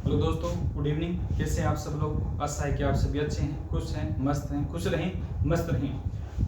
Hello दोस्तों, good evening. कैसे हैं आप सब लोग? आशा है कि आप सभी अच्छे हैं, खुश हैं, मस्त हैं, खुश रहें, मस्त रहें।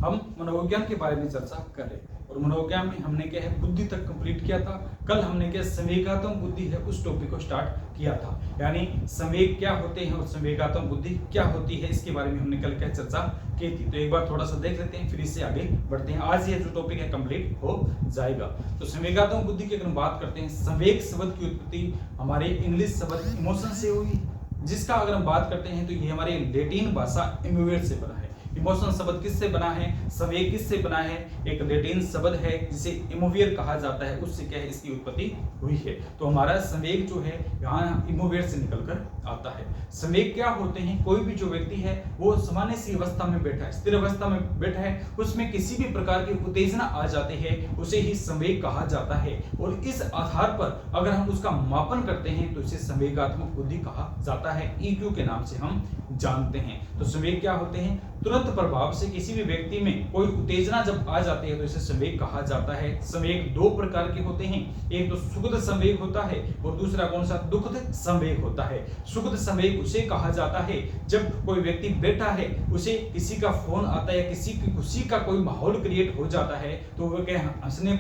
हम मनोविज्ञान के बारे में चर्चा कर रहे हैं और मनोविज्ञान में हमने क्या है बुद्धि तक कंप्लीट किया था। कल हमने क्या संवेगात्मक बुद्धि है उस टॉपिक को स्टार्ट किया था, यानी संवेग क्या होते हैं और संवेगात्मक बुद्धि क्या होती है, इसके बारे में हमने कल क्या चर्चा की थी। तो एक बार थोड़ा सा देख लेते हैं, फिर इससे आगे बढ़ते हैं। आज ये जो टॉपिक है कंप्लीट हो जाएगा। तो संवेगात्मक बुद्धि की अगर हम बात करते हैं, संवेग शब्द की उत्पत्ति हमारे इंग्लिश शब्द इमोशन से हुई, जिसका अगर हम बात करते हैं तो ये हमारे लैटिन भाषा इमोवेट से बना है। इमोशन शब्द किससे बना है, संवेग किससे बना है? एक लैटिन शब्द है जिसे इमोवियर कहा जाता है, उससे क्या है इसकी उत्पत्ति हुई है। तो हमारा संवेग जो है यहाँ इमोवियर से निकलकर आता है। संवेग क्या होते हैं? कोई भी जो व्यक्ति है वो सामान्य सी अवस्था में बैठा है, स्थिर अवस्था में बैठा है, उसमें किसी भी प्रकार की उत्तेजना आ जाती है, उसे ही संवेग कहा जाता है। और इस आधार पर अगर हम उसका मापन करते हैं तो इसे संवेगात्मक बुद्धि कहा जाता है, EQ के नाम से हम जानते हैं। तो संवेग क्या होते हैं? तुरंत प्रभाव से किसी भी व्यक्ति में कोई उत्तेजना जब आ जाती है तो इसे संवेग कहा जाता है। संवेग दो प्रकार के होते हैं, एक तो सुखद संवेग होता है और दूसरा कौन सा? दुखद संवेग होता है। सुखद संवेग उसे कहा जाता है जब कोई व्यक्ति बैठा है, उसे किसी का फोन आता है, किसी की खुशी का कोई माहौल क्रिएट हो जाता है तो वह क्या हंसने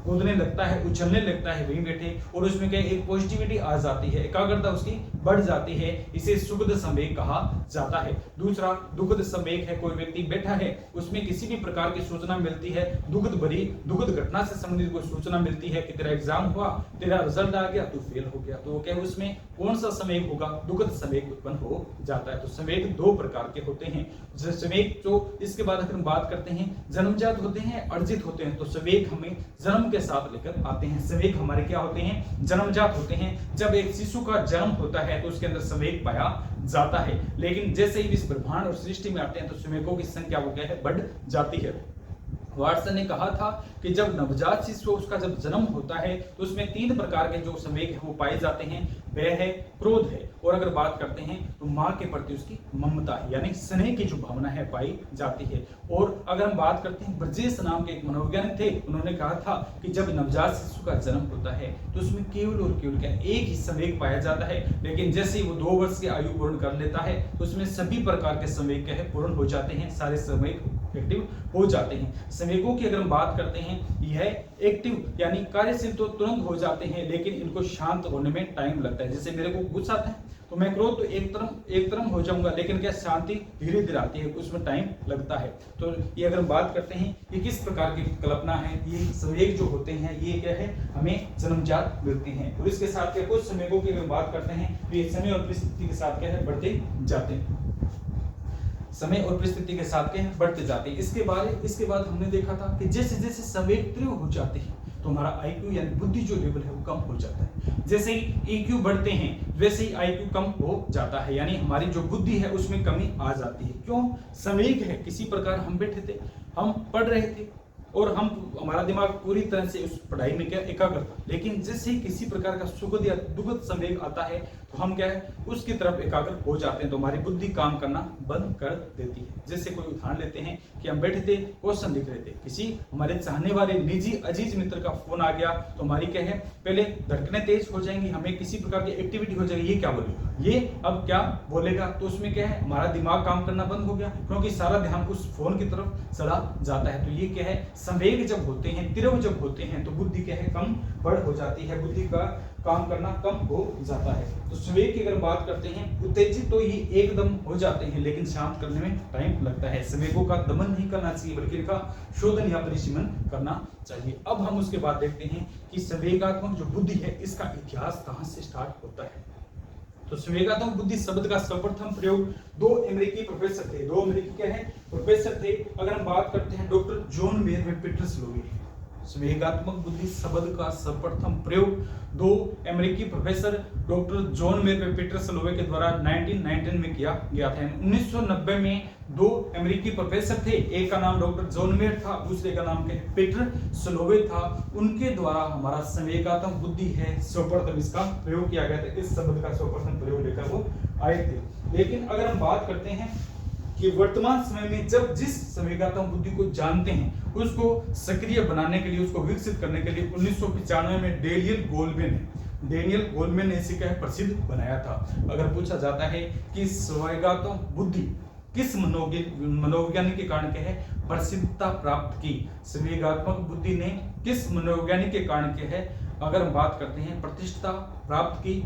कूदने लगता है, उछलने लगता है वहीं बैठे, और उसमें क्या एक पॉजिटिविटी आ जाती है, एकाग्रता उसकी बढ़ जाती है, इसे सुखद संवेग कहा जाता है। दूसरा दुखद संवेग है, कोई व्यक्ति बैठा है, उसमें किसी भी प्रकार की सूचना मिलती है, दुखद घटना से संबंधित कोई सूचना मिलती है कि तेरा एग्जाम हुआ, तेरा रिजल्ट आ गया, तू फेल हो गया, तो वो क्या है उसमें कौन सा संवेग होगा? दुखद संवेग उत्पन्न हो जाता है। तो संवेग दो प्रकार के होते हैं। संवेग जो इसके बाद अगर हम बात करते हैं, जन्मजात होते हैं, अर्जित होते हैं। तो संवेग हमें जन्म के साथ लेकर आते हैं। संवेग हमारे क्या होते हैं? जन्मजात होते हैं। जब एक शिशु का जन्म होता है तो उसके अंदर संवेग पाया जाता है, लेकिन जैसे ही इस ब्रह्मांड और सृष्टि में आते हैं तो संवेगों की संख्या वो क्या है? बढ़ जाती है। वाटसन ने कहा था कि जब नवजात शिशु उसका जब जन्म होता है तो उसमें तीन प्रकार के जो संवेग है वो पाए जाते हैं। भय है, क्रोध है, और अगर बात करते हैं तो माँ के प्रति उसकी ममता है, यानी स्नेह की जो भावना है पाई जाती है। और अगर हम बात करते हैं, ब्रजेश नाम के एक मनोवैज्ञानिक थे, उन्होंने कहा था कि जब नवजात शिशु का जन्म होता है तो उसमें केवल और केवल क्या एक ही संवेग पाया जाता है, लेकिन जैसे ही वो 2 वर्ष की आयु पूर्ण कर लेता है तो उसमें सभी प्रकार के संवेग क्या है पूर्ण हो जाते हैं, सारे संवेग एक्टिव हो जाते हैं। संवेगों की अगर हम बात करते हैं, यह एक्टिव यानी कार्यशील तो तुरंत हो जाते हैं, लेकिन इनको शांत होने में टाइम लगता है। जैसे मेरे को गुस्सा आता है तो मैं क्रोध तो एक तरफ हो जाऊंगा, लेकिन क्या शांति धीरे धीरे आती है, उसमें टाइम लगता है। तो ये अगर हम बात करते हैं कि किस प्रकार की कल्पना है, ये संवेग जो होते हैं ये क्या है हमें जन्मजात मिलते हैं। और इसके साथ क्या कुछ संवेगों की अगर बात करते हैं तो ये समय और परिस्थिति के साथ क्या है बढ़ते जाते हैं, समय और परिस्थिति के साथ के बढ़ते जाते हैं। इसके बाद हमने देखा था कि जैसे जैसे संवेग तीव्र हो जाते हैं तो हमारा IQ यानी बुद्धि जो लेवल है वो कम हो जाता है। जैसे ही EQ बढ़ते हैं वैसे ही IQ कम हो जाता है, यानी हमारी जो बुद्धि है उसमें कमी आ जाती है। क्यों? संवेग है, किसी प्रकार हम बैठे थे, हम पढ़ रहे थे और हमारा दिमाग पूरी तरह से उस पढ़ाई में क्या एकाग्र था, लेकिन जैसे ही किसी प्रकार का सुखद या दुखद संवेग आता है तो हम क्या है उसकी तरफ एकाग्र हो जाते हैं, तो हमारी बुद्धि काम करना बंद कर देती है। जैसे कोई उदाहरण लेते हैं कि हम बैठे थे, क्वेश्चन लिख रहे थे, किसी हमारे चाहने वाले निजी अजीज मित्र का फोन आ गया तो हमारी क्या है पहले धड़कनें तेज हो जाएंगी, हमें किसी प्रकार की एक्टिविटी हो जाएगी, ये क्या बोलेगा, ये अब क्या बोलेगा, तो उसमें क्या है हमारा दिमाग काम करना बंद हो गया, क्योंकि सारा ध्यान उस फोन की तरफ चला जाता है। तो ये क्या है संवेग जब होते हैं, तीव्र जब होते हैं तो बुद्धि क्या है कम बढ़ हो जाती है, बुद्धि का काम करना कम हो जाता है। तो संवेग की अगर बात करते हैं, उत्तेजित तो ये एकदम हो जाते हैं लेकिन शांत करने में टाइम लगता है। संवेगों का दमन नहीं करना चाहिए बल्कि इनका शोधन या परिसीमन करना चाहिए। अब हम उसके बाद देखते हैं कि संवेगात्मक जो बुद्धि है इसका इतिहास कहां से स्टार्ट होता है। तो संवेगात्मक बुद्धि शब्द का सर्वप्रथम प्रयोग 2 अमेरिकी प्रोफेसर थे, 2 अमेरिकी क्या है प्रोफेसर थे। अगर हम बात करते हैं डॉक्टर जॉन मेयर व पीटर सलोवे, संवेगात्मक बुद्धि शब्द का सर्वप्रथम प्रयोग 2 अमेरिकी प्रोफेसर डॉक्टर जॉन मेयर व पीटर सलोवे के द्वारा 1919 में किया गया था। 1990 में 2 अमेरिकी प्रोफेसर थे, एक का नाम डॉक्टर जॉन मेयर था, दूसरे का नाम क्या पीटर सलोवे था। उनके द्वारा हमारा संवेगात्मक बुद्धि है सर्वप्रथम इसका प्रयोग किया गया था, इस शब्द का सर्वप्रथम प्रयोग लेकर वो आए थे। लेकिन अगर हम बात करते हैं कि वर्तमान समय में जब जिस संवेगात्मक बुद्धि को जानते हैं उसको सक्रिय बनाने के लिए, उसको विकसित करने के लिए 1995 में डेनियल गोलमैन डेनियल गोलमैन ने इसे क्या है प्रसिद्ध बनाया था। अगर पूछा जाता है कि स्वैगात्मक बुद्धि किस मनोवैज्ञानिक के कारण क्या है प्रसिद्धता प्राप्त की, स्वैगात्मक बुद्धि ने किस मनोवैज्ञानिक के कारण क्या है अगर हम बात करते हैं प्रतिष्ठा प्राप्त की,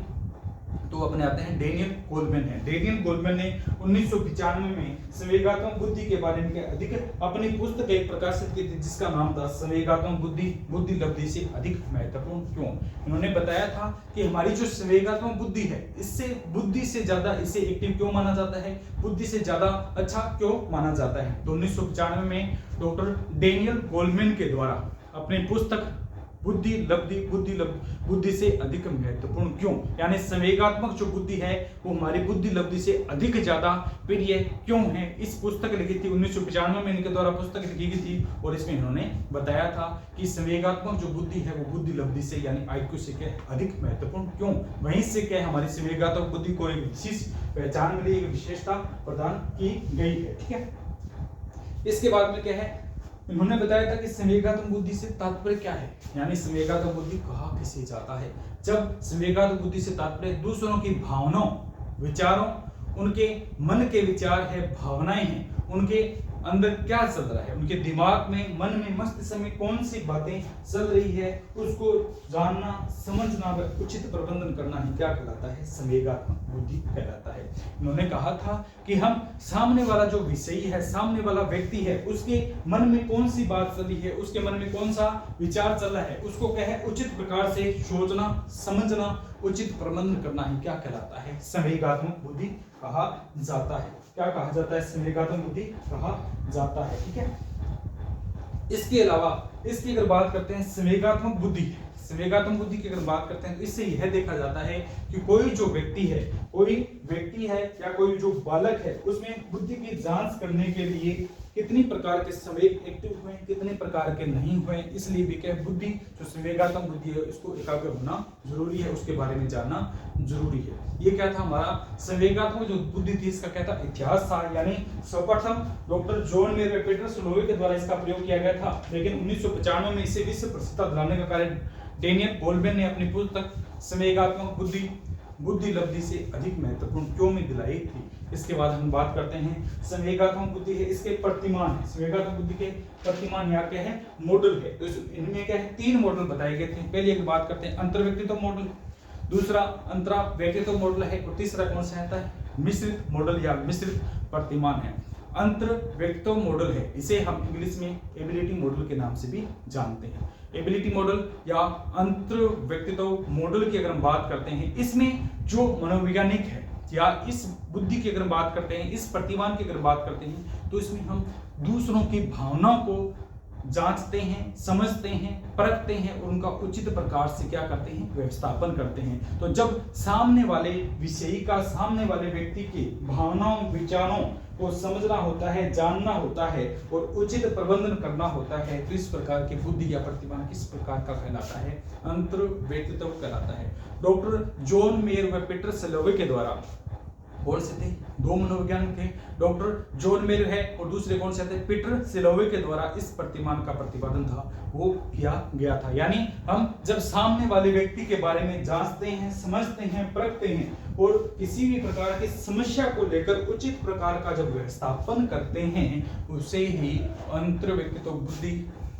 तो अपने आते हैं डेनियल गोलमैन है। डेनियल गोलमैन ने 1995 में संवेगात्मक बुद्धि के बारे में अधिक अपनी पुस्तक एक प्रकाशित की थी जिसका नाम था संवेगात्मक बुद्धि बुद्धि लब्धि से अधिक महत्वपूर्ण क्यों। इन्होंने बताया था कि हमारी जो संवेगात्मक बुद्धि है इससे बुद्धि से ज्यादा इसे एक्टिव क्यों माना जाता है, बुद्धि से ज्यादा अच्छा क्यों माना जाता है। तो 1995 में डॉक्टर डेनियल गोलमैन के द्वारा अपनी पुस्तक बुद्धि से अधिक महत्वपूर्ण क्यों, यानी संवेगात्मक जो बुद्धि है वो हमारी बुद्धि लब्धि से अधिक ज्यादा प्रिय क्यों है, इस पुस्तक लिखी थी 1995 में इनके द्वारा पुस्तक लिखी गई थी। और इसमें इन्होंने बताया था कि संवेगात्मक जो बुद्धि है वो बुद्धि लब्धि से यानी IQ से क्या अधिक महत्वपूर्ण क्यों, वहीं से क्या हमारी संवेगात्मक बुद्धि को एक विशेष पहचान मिली, एक विशेषता प्रदान की गई है। ठीक है, इसके बाद में क्या है उन्होंने बताया था कि संवेगात्मक बुद्धि से तात्पर्य क्या है, यानी संवेगात्मक बुद्धि कहा किसे जाता है। जब संवेगात्मक बुद्धि से तात्पर्य दूसरों की भावनाओं विचारों, उनके मन के विचार है भावनाएं हैं, उनके अंदर क्या चल रहा है, उनके दिमाग में मन में मस्तिष्क में कौन सी बातें चल रही है उसको जानना समझना व उचित प्रबंधन करना ही क्या कहलाता है संवेगात्मक बुद्धि कहलाता है। उन्होंने कहा था कि हम सामने वाला जो विषयी है, सामने वाला व्यक्ति है, उसके मन में कौन सी बात चली है, उसके मन में कौन सा विचार चल रहा है उसको क्या है उचित प्रकार से सोचना समझना उचित प्रबंधन करना ही क्या कहलाता है संवेगात्मक बुद्धि कहा जाता है। क्या कहा जाता है संवेगात्मक बुद्धि कहा जाता है। ठीक है, इसके अलावा इसकी अगर बात करते हैं संवेगात्मक बुद्धि की अगर बात करते हैं तो इससे यह देखा जाता है कि कोई व्यक्ति है या कोई जो बालक है उसमें बुद्धि की जांच करने के लिए कितनी प्रकार के संवेग एक्टिव हुए कितने प्रकार के नहीं हुए, इसलिए भी क्या बुद्धि जो संवेगात्मक बुद्धि है इसको एकाग्र होना जरूरी है, उसके बारे में जानना जरूरी है। ये क्या था हमारा संवेगात्मक जो बुद्धि थी इसका क्या था इतिहास था, यानी सर्वप्रथम डॉक्टर जॉन मेयर व पीटर सलोवे के द्वारा इसका प्रयोग किया गया था, लेकिन 1995 में इसे विश्व प्रसिद्धता दिलाने का कार्य डेनियल गोलमैन ने अपनी पुस्तक संवेगात्मक बुद्धि लब्धि से अधिक महत्वपूर्ण क्यों में दिलाई थी। इसके बाद हम बात करते हैं संवेगात्मक बुद्धि है इसके प्रतिमान है, संवेगात्मक बुद्धि के प्रतिमान यहाँ क्या है मॉडल है। तो इनमें क्या है 3 मॉडल बताए गए थे। पहले एक बात करते हैं अंतर्व्यक्तित्व मॉडल, दूसरा अंतरा व्यक्तित्व मॉडल है और तीसरा कौन सा आता है मिश्रित मॉडल या मिश्रित प्रतिमान है। अंतर्व्यक्तित्व मॉडल है इसे हम इंग्लिश में एबिलिटी मॉडल के नाम से भी जानते हैं। एबिलिटी मॉडल या अंतर्व्यक्तित्व मॉडल की अगर हम बात करते हैं इसमें जो मनोवैज्ञानिक है या इस बुद्धि की अगर बात करते हैं इस प्रतिमान की अगर बात करते हैं तो इसमें हम दूसरों की भावनाओं को जांचते हैं समझते हैं परखते हैं और उनका उचित प्रकार से क्या करते हैं व्यवस्थापन करते हैं। तो जब सामने वाले विषयी का सामने वाले व्यक्ति की भावनाओं विचारों को समझना होता है जानना होता है और उचित प्रबंधन करना होता है तो इस प्रकार की बुद्धि या प्रतिमान किस प्रकार का कहलाता है अंतर्व्यक्तित्व कहलाता है। डॉक्टर जॉन मेयर व पीटर सलोवे के द्वारा कौन से थे 2 मनोवैज्ञानिक थे, डॉक्टर जॉन मेयर है और दूसरे कौन से थे पीटर सलोवे के द्वारा इस प्रतिमान का प्रतिपादन था वो किया गया था। यानी हम जब सामने वाले व्यक्ति के बारे में जांचते हैं समझते हैं परखते हैं और किसी भी प्रकार की समस्या को लेकर उचित प्रकार का जब व्यवस्थापन करते हैं उसे ही अंतर्व्यक्तित्व बुद्धि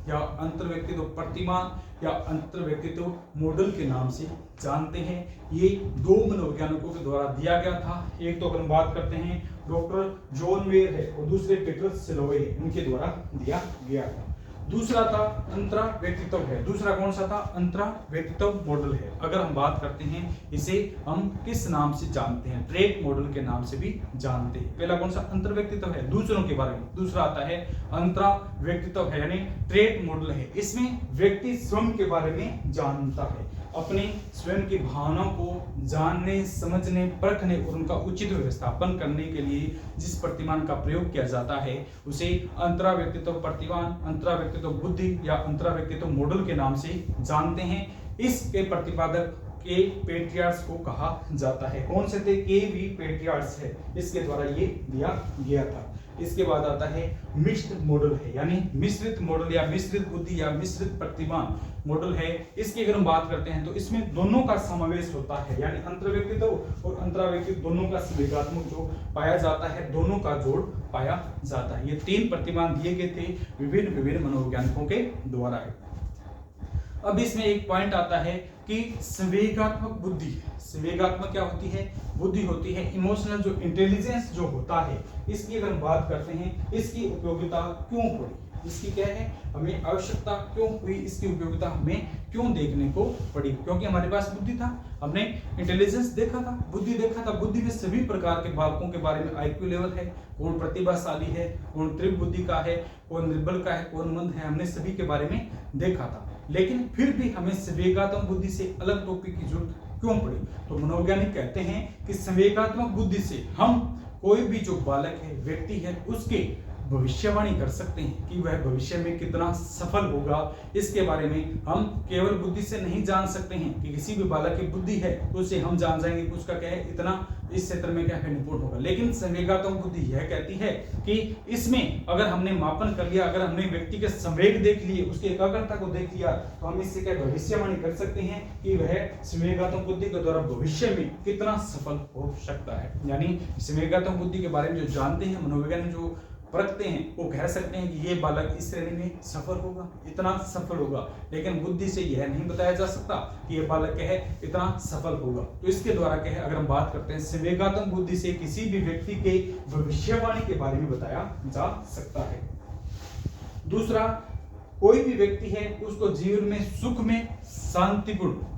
या अंतर्व्यक्तित्व प्रतिमान या अंतर्व्यक्तित्व मॉडल के नाम से जानते हैं। ये 2 मनोवैज्ञानिकों के द्वारा दिया गया था। एक तो अगर हम बात करते हैं डॉक्टर जॉन मेयर है और दूसरे पीटर सलोवे इनके द्वारा दिया गया था। दूसरा था अंतरा व्यक्तित्व है, दूसरा कौन सा था अंतरा व्यक्तित्व मॉडल है। अगर हम बात करते हैं इसे हम किस नाम से जानते हैं ट्रेट मॉडल के नाम से भी जानते हैं। पहला कौन सा अंतर व्यक्तित्व है दूसरों के बारे में, दूसरा आता है अंतरा व्यक्तित्व है यानी ट्रेट मॉडल है। इसमें व्यक्ति स्वयं के बारे में जानता है, अपने स्वयं की भावनाओं को जानने समझने परखने और उनका उचित व्यवस्थापन करने के लिए जिस प्रतिमान का प्रयोग किया जाता है उसे अंतरा व्यक्तित्व प्रतिमान अंतरा व्यक्तित्व बुद्धि या अंतरा व्यक्तित्व मॉडल के नाम से जानते हैं। इसके प्रतिपादक के पेट्रियार्ड्स को कहा जाता है। कौन से थे के.वी. पेट्रियार्ड्स है, इसके द्वारा ये दिया गया था। इसके बाद आता है मिक्स्ड मॉडल है यानी मिश्रित मॉडल या मिश्रित बुद्धि या मिश्रित प्रतिमान। मॉडल है, इसकी अगर हम बात करते हैं तो इसमें दोनों का समावेश होता है, यानी अंतर्व्यक्तित्व और अंतराव्यक्तित्व दोनों का संवेगात्मक जो पाया जाता है, दोनों का जोड़ पाया जाता है। ये 3 प्रतिमान दिए गए थे विभिन्न मनोवैज्ञानिकों के द्वारा। अब इसमें एक पॉइंट आता है कि संवेगात्मक बुद्धि, संवेगात्मक क्या होती है? बुद्धि होती है। इमोशनल जो इंटेलिजेंस जो होता है, इसकी अगर हम बात करते हैं, इसकी उपयोगिता क्यों पड़ी, इसकी क्या है, हमें आवश्यकता क्यों हुई, इसकी उपयोगिता हमें क्यों देखने को पड़ी? क्योंकि हमारे पास बुद्धि था, हमने इंटेलिजेंस देखा था, बुद्धि देखा था। बुद्धि में सभी प्रकार के बालकों के बारे में आईक्यू लेवल है, कौन प्रतिभाशाली है, कौन तीव्र बुद्धि का है, कौन निर्बल का है, कौन मंद है, हमने सभी के बारे में देखा था। लेकिन फिर भी हमें संवेगात्मक बुद्धि से अलग टॉपिक की जरूरत क्यों पड़ी? तो मनोवैज्ञानिक कहते हैं कि संवेगात्मक बुद्धि से हम कोई भी जो बालक है, व्यक्ति है, उसके भविष्यवाणी कर सकते हैं कि वह भविष्य में कितना सफल होगा। इसके बारे में हम केवल बुद्धि से नहीं जान सकते हैं कि किसी भी बालक की बुद्धि है तो उसे हम जान जाएंगे कि उसका क्या है, इतना इस क्षेत्र में क्या है, निपुण होगा। लेकिन संवेगात्मक बुद्धि यह कहती है कि इसमें अगर हमने मापन कर लिया, अगर हमने व्यक्ति के संवेग देख लिए, उसकी एकाग्रता को देख लिया, तो हम इससे क्या भविष्यवाणी कर सकते हैं कि वह संवेगात्मक बुद्धि के द्वारा भविष्य में कितना सफल हो सकता है। यानी संवेगात्मक बुद्धि के बारे में जो जानते हैं, मनोवैज्ञानिक जो परखते हैं, वो कह सकते हैं कि ये बालक इस श्रेणी में सफल होगा, इतना सफल होगा। लेकिन बुद्धि से यह नहीं बताया जा सकता कि ये बालक है इतना सफल होगा। तो इसके द्वारा क्या है, अगर हम बात करते हैं संवेगात्मक बुद्धि से किसी भी व्यक्ति के भविष्यवाणी के बारे में बताया जा सकता है। दूसरा, कोई भी व्यक्ति है उसको जीवन में सुख में शांतिपूर्ण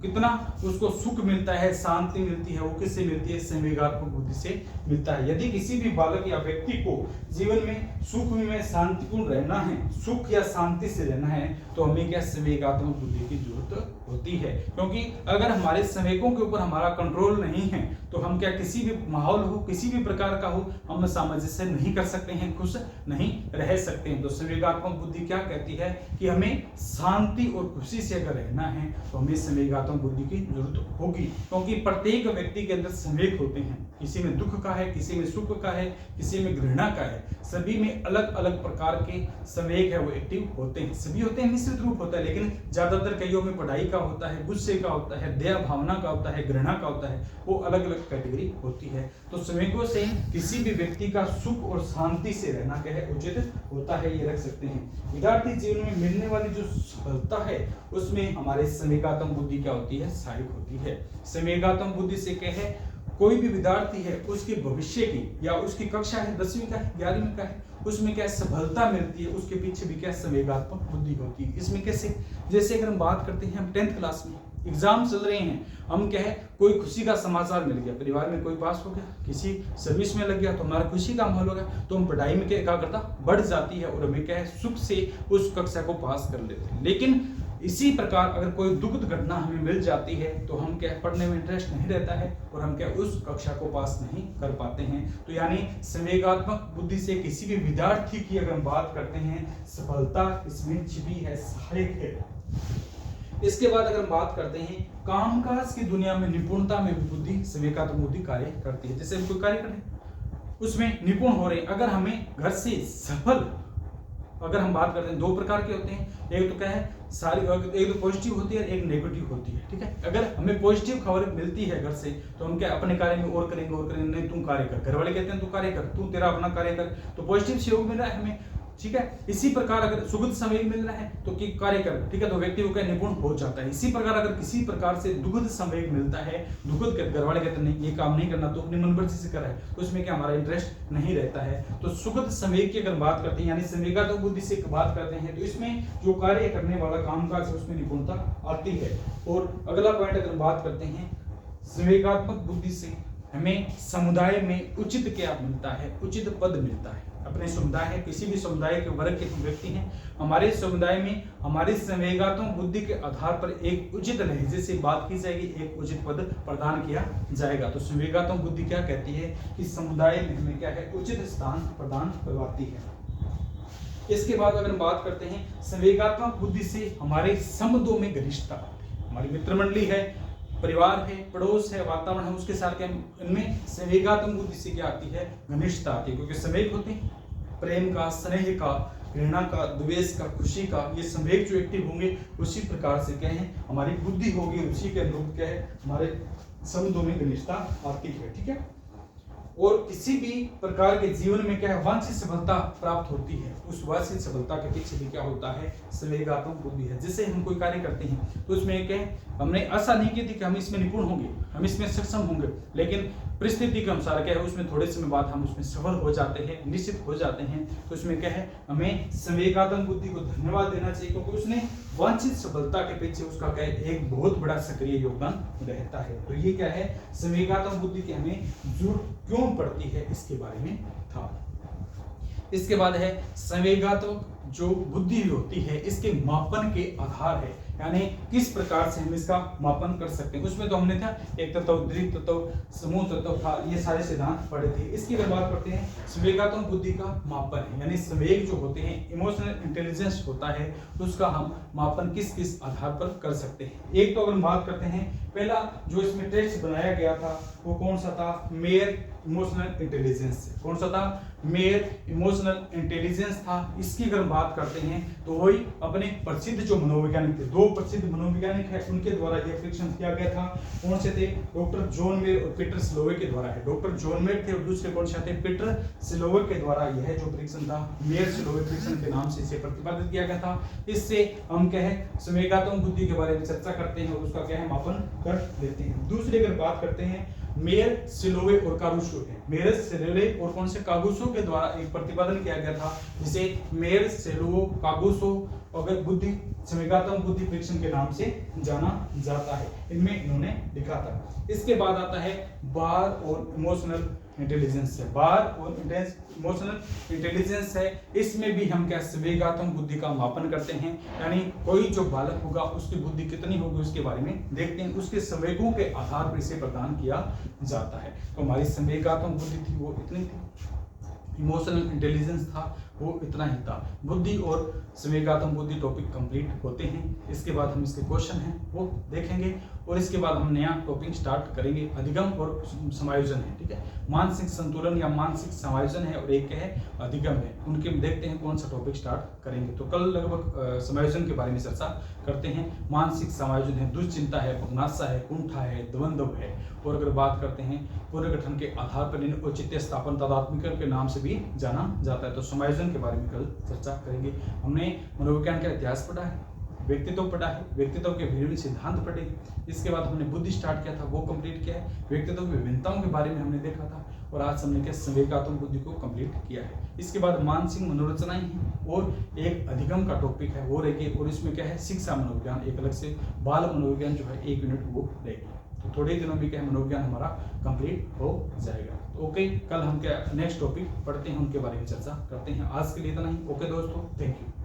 कितना उसको सुख मिलता है, शांति मिलती है, वो किससे मिलती है? संवेगात्मक बुद्धि से मिलता है। यदि किसी भी बालक या व्यक्ति को जीवन में सुख में शांतिपूर्ण रहना है, सुख या शांति से रहना है, तो हमें क्या संवेगात्मक बुद्धि की जरूरत होती है। क्योंकि अगर हमारे संवेगों के ऊपर हमारा कंट्रोल नहीं है तो हम क्या किसी भी माहौल हो, किसी भी प्रकार का हो, हम सामंजस्य नहीं कर सकते हैं, खुश नहीं रह सकते हैं। तो संवेगात्मक बुद्धि क्या कहती है कि हमें शांति और खुशी से अगर रहना है तो हमें संवेगात्मक बुद्धि की जरूरत होगी। क्योंकि प्रत्येक व्यक्ति के अंदर संवेग होते हैं, किसी में दुख का है, किसी में सुख का है, किसी में घृणा का है, सभी में अलग अलग प्रकार के संवेग है वो एक्टिव होते हैं। सभी होते हैं, मिश्रित रूप होता है, लेकिन ज्यादातर कईयों में पढ़ाई का होता है, गुस्से का होता है, दया भावना का होता है, घृणा का होता है, वो अलग अलग कैटेगरी होती है। तो संवेगों से किसी भी व्यक्ति का सुख और शांति से रहना क्या है, उचित होता है, ये रख सकते हैं। विद्यार्थी जीवन में मिलने वाली जो सफलता है उसमें हमारे संवेगात्मक बुद्धि क्या होती है, सहायक होती है। संवेगात्मक बुद्धि से क्या है, कोई भी विद्यार्थी है उसके भविष्य की या उसकी कक्षा है 10वीं का है, 11वीं का है, उसमें क्या सफलता मिलती है, उसके पीछे भी क्या संवेगात्मक बुद्धि होती है। इसमें कैसे, जैसे अगर हम बात करते हैं, हम 10th क्लास में एग्जाम चल रहे हैं, हम क्या है कोई खुशी का समाचार मिल गया, परिवार में कोई पास हो गया, किसी सर्विस में लग गया, तो हमारा खुशी का माहौल हो गया, तो हम पढ़ाई में क्या एकाग्रता बढ़ जाती है और हमें क्या है सुख से उस कक्षा को पास कर लेते हैं। लेकिन इसी प्रकार अगर कोई दुखद घटना हमें मिल जाती है तो हम क्या पढ़ने में इंटरेस्ट नहीं रहता है और हम क्या उस कक्षा को पास नहीं कर पाते हैं। तो यानी संवेगात्मक बुद्धि से किसी भी विद्यार्थी की अगर हम बात करते हैं, सफलता इसमें छिपी है, सहायक है। इसके बाद अगर हम बात करते हैं कामकाज की दुनिया में निपुणता में भी बुद्धि, संवेगात्मक बुद्धि कार्य करती है। जैसे हम कोई कार्य करें उसमें निपुण हो रहे, अगर हमें घर से सफल, अगर हम बात करते हैं, 2 प्रकार के होते हैं, एक तो क्या है सारी, एक तो पॉजिटिव होती है, एक नेगेटिव होती है, ठीक है। अगर हमें पॉजिटिव खबर मिलती है घर से तो हम क्या अपने कार्य में और करेंगे, नहीं तुम कार्य कर, घर वाले कहते हैं तू कार्य कर, तू तेरा अपना कार्य कर, तो पॉजिटिव सहयोग मिल रहा है हमें, ठीक है। इसी प्रकार अगर सुगत संवेग मिल रहा है तो कि कार्य कर, ठीक है, तो व्यक्ति को क्या निपुण हो जाता है। इसी प्रकार अगर किसी प्रकार से दुखद संवेग मिलता है, दुखद घर वाले कहते नहीं ये काम नहीं करना, तो अपनी मनमर्जी से कर रहा है, तो उसमें क्या हमारा इंटरेस्ट नहीं रहता है। तो सुगत संवेग की अगर बात करते हैं, यानी संवेगात्मक बुद्धि से बात करते हैं, तो इसमें जो कार्य करने वाला कामकाज है उसमें निपुणता आती है। और अगला पॉइंट अगर बात करते हैं, संवेगात्मक बुद्धि से हमें समुदाय में उचित क्या मिलता है, उचित पद मिलता है। अपने समुदाय है, किसी भी समुदाय के वर्ग के व्यक्ति हैं, हमारे समुदाय में हमारी संवेगात्मक बुद्धि के आधार पर एक उचित लहजे से बात की जाएगी, एक उचित पद प्रदान किया जाएगा। तो संवेगात्मक बुद्धि क्या कहती है कि समुदाय में हमें क्या है उचित स्थान प्रदान करवाती है। इसके बाद अगर हम बात करते हैं, संवेगात्मक बुद्धि से हमारे संबंधों में घनिष्ठता आती है। हमारी मित्र मंडली है, परिवार है, पड़ोस है, वातावरण है, उसके साथ क्या इनमें संवेगात्मक बुद्धि से क्या आती है, घनिष्ठता आती है। क्योंकि संवेग होते हैं प्रेम का, स्नेह का, घृणा का, द्वेष का, खुशी का, ये संवेग जो एक्टिव होंगे उसी प्रकार से क्या है हमारी बुद्धि होगी, उसी के अनुरूप क्या है हमारे शब्दों में घनिष्ठता आती है। ठीक है, और किसी भी प्रकार के जीवन में क्या है वांछित सफलता प्राप्त होती है, उस वांछित सफलता के पीछे भी क्या होता है संवेगात्मक बुद्धि है। जिससे हम कोई कार्य करते हैं तो उसमें क्या है हमने आशा नहीं की थी कि हम इसमें निपुण होंगे, हम इसमें सक्षम होंगे, लेकिन परिस्थिति के अनुसार क्या है उसमें थोड़े समय बाद हम उसमें सफल हो जाते हैं, निश्चित हो जाते हैं। तो उसमें क्या है हमें संवेगात्मक बुद्धि को धन्यवाद देना चाहिए, क्योंकि उसने वांछित सफलता के पीछे उसका क्या है एक बहुत बड़ा सक्रिय योगदान रहता है। तो ये क्या है संवेगात्मक बुद्धि की हमें जरूरत क्यों पड़ती है इसके बारे में था। इसके बाद है संवेगात्मक जो बुद्धि होती है इसके मापन के आधार है, यानी किस प्रकार से हम इसका मापन कर सकते हैं। उसमें तो हमने था एक तत्व, द्वितीय तत्व, समूह तत्व था, ये सारे सिद्धांत पढ़े थे। इसकी अगर बात करते हैं संवेगात्मक बुद्धि का मापन है, यानी संवेग जो होते हैं इमोशनल इंटेलिजेंस होता है, उसका हम मापन किस किस आधार पर कर सकते हैं। एक तो अगर हम बात करते हैं पहला जो इसमें टेस्ट बनाया गया था वो कौन सा था, मेयर इमोशनल इंटेलिजेंस। कौन सा था, मेयर इमोशनल इंटेलिजेंस था। इसकी अगर बात करते हैं तो वही अपने प्रसिद्ध जो मनोवैज्ञानिक थे, दो प्रसिद्ध मनोवैज्ञानिक है, उनके द्वारा यह परीक्षण किया गया था। कौन से थे, डॉक्टर जॉन मेयर और पीटर सिलोवे के द्वारा है। डॉक्टर जॉन मेयर थे और दूसरे कौन से थे, पीटर सिलोवे के द्वारा यह जो परीक्षण था मेयर सिलोवे परीक्षण के नाम से इसे प्रतिपादित किया गया था। इससे हम क्या है संवेगात्मक बुद्धि के बारे में चर्चा करते हैं और उसका क्या है मापन कर लेते हैं। दूसरी अगर बात करते हैं मेयर सिलोवे और कारुसो है, मेयर सिलोवे और कौन से कागुसो के द्वारा एक प्रतिपादन किया गया था, जिसे मेयर सिलोवे कागुसो अगर बुद्धि संवेगात्मक बुद्धि परीक्षण के नाम से जाना जाता है। इनमें इन्होंने लिखा था। इसके बाद आता है बार और इमोशनल इंटेलिजेंस है, बार और इमोशनल इंटेलिजेंस है। इसमें भी हम क्या संवेगात्मक बुद्धि का मापन करते हैं, यानी कोई जो बालक होगा उसकी बुद्धि कितनी होगी उसके बारे में देखते हैं, उसके संवेगों के आधार पर इसे प्रदान किया जाता है। तो हमारी संवेगात्मक बुद्धि थी वो इतनी थी, इमोशनल इंटेलिजेंस था वो इतना ही था। बुद्धि और संवेगात्मक बुद्धि टॉपिक कंप्लीट होते हैं। इसके बाद हम इसके क्वेश्चन हैं वो देखेंगे और इसके बाद हम नया टॉपिक स्टार्ट करेंगे, अधिगम और समायोजन है। ठीक है, मानसिक संतुलन या मानसिक समायोजन है और एक है अधिगम है। उनके देखते हैं कौन सा टॉपिक स्टार्ट करेंगे। तो कल लगभग समायोजन के बारे में चर्चा करते हैं। मानसिक समायोजन है दुश्चिंता है, भग्नाशा है, कुंठा है, द्वंद्व है। और अगर बात करते हैं पुनर्गठन के आधार पर औचित्य स्थापन तादात्म्यकरण के नाम से भी जाना जाता है। तो समायोजन के बारे में कल चर्चा करेंगे। हमने मनोविज्ञान का इतिहास पढ़ा है, व्यक्तित्व पढ़ा है, व्यक्तित्व के विभिन्न सिद्धांत पढ़े। इसके बाद हमने बुद्धि स्टार्ट किया था वो कंप्लीट किया है। व्यक्तित्व की विभिन्नताओं के बारे में हमने देखा था और आज हमने क्या संवेगात्मक बुद्धि को कंप्लीट किया है। इसके बाद मानसिक मनोरचनाएं हैं और एक अधिगम का टॉपिक है वो रहेगी और इसमें क्या है शिक्षा मनोविज्ञान एक अलग से, बाल मनोविज्ञान जो है 1 यूनिट वो रहेगी। तो थोड़े दिनों में क्या है मनोविज्ञान हमारा कंप्लीट हो जाएगा। तो ओके, कल हम क्या नेक्स्ट टॉपिक पढ़ते हैं उनके बारे में चर्चा करते हैं। आज के लिए इतना ही। ओके दोस्तों, थैंक यू।